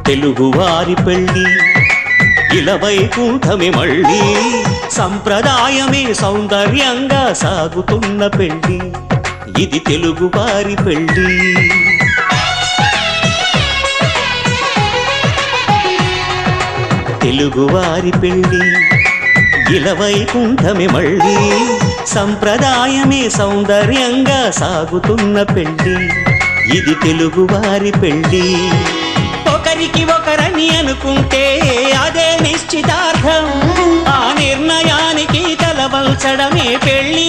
తెలుగువారి పెళ్ళి ఇలవైకుంఠమే మళ్ళీ సంప్రదాయమే సౌందర్యంగా సాగుతున్న పెళ్ళి ఇది తెలుగువారి పెళ్ళి తెలుగువారి పెళ్ళి ఇలవైకుంఠమే మళ్ళీ సంప్రదాయమే సౌందర్యంగా సాగుతున్న పెళ్ళి ఇది తెలుగువారి పెళ్ళి ఒకరికి ఒకరని అనుకుంటే అదే నిశ్చితార్థం ఆ నిర్ణయానికి తలవంచడమే పెళ్ళి